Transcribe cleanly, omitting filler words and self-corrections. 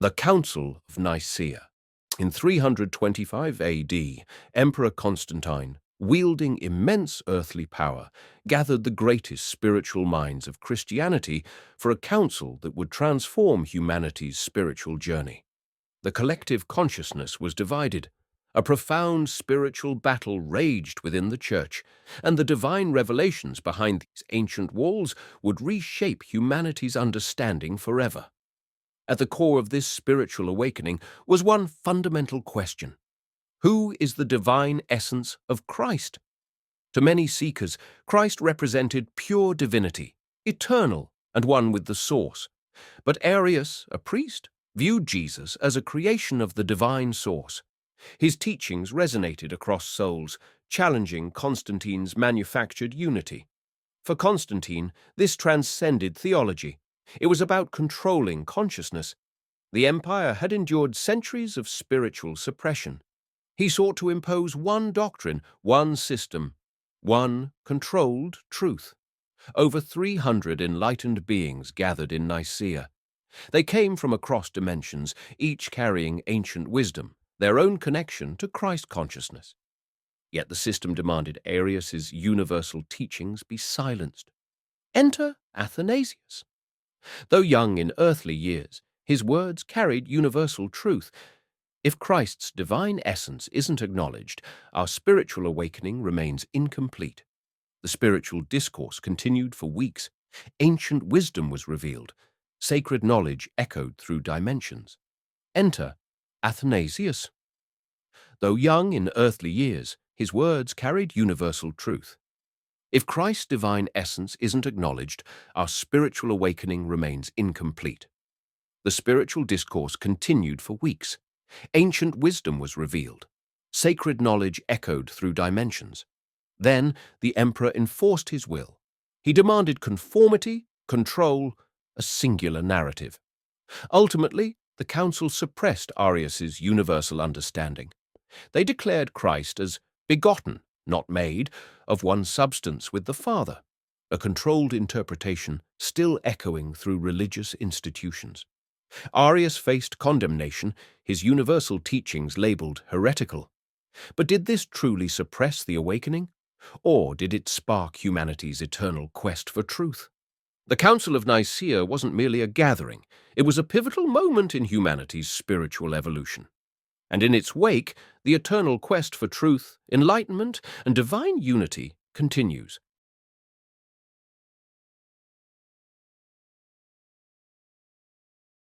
The Council of Nicaea. In 325 AD, Emperor Constantine, wielding immense earthly power, gathered the greatest spiritual minds of Christianity for a council that would transform humanity's spiritual journey. The collective consciousness was divided. A profound spiritual battle raged within the Church, and the divine revelations behind these ancient walls would reshape humanity's understanding forever. At the core of this spiritual awakening was one fundamental question: who is the divine essence of Christ? To many seekers, Christ represented pure divinity, eternal and one with the source. But Arius, a priest, viewed Jesus as a creation of the divine source. His teachings resonated across souls, challenging Constantine's manufactured unity. For Constantine, this transcended theology. It was about controlling consciousness. The empire had endured centuries of spiritual suppression. He sought to impose one doctrine, one system, one controlled truth. Over 300 enlightened beings gathered in Nicaea. They came from across dimensions, each carrying ancient wisdom, their own connection to Christ consciousness. Yet the system demanded Arius's universal teachings be silenced. Enter Athanasius. Though young in earthly years, his words carried universal truth. If Christ's divine essence isn't acknowledged, our spiritual awakening remains incomplete. The spiritual discourse continued for weeks. Ancient wisdom was revealed. Sacred knowledge echoed through dimensions. Enter Athanasius. Though young in earthly years, his words carried universal truth. If Christ's divine essence isn't acknowledged, our spiritual awakening remains incomplete. The spiritual discourse continued for weeks. Ancient wisdom was revealed. Sacred knowledge echoed through dimensions. Then the emperor enforced his will. He demanded conformity, control, a singular narrative. Ultimately, the council suppressed Arius's universal understanding. They declared Christ as begotten, not made, of one substance with the Father, a controlled interpretation still echoing through religious institutions. Arius faced condemnation, his universal teachings labeled heretical. But did this truly suppress the awakening? Or did it spark humanity's eternal quest for truth? The Council of Nicaea wasn't merely a gathering, it was a pivotal moment in humanity's spiritual evolution. And in its wake, the eternal quest for truth, enlightenment, and divine unity continues.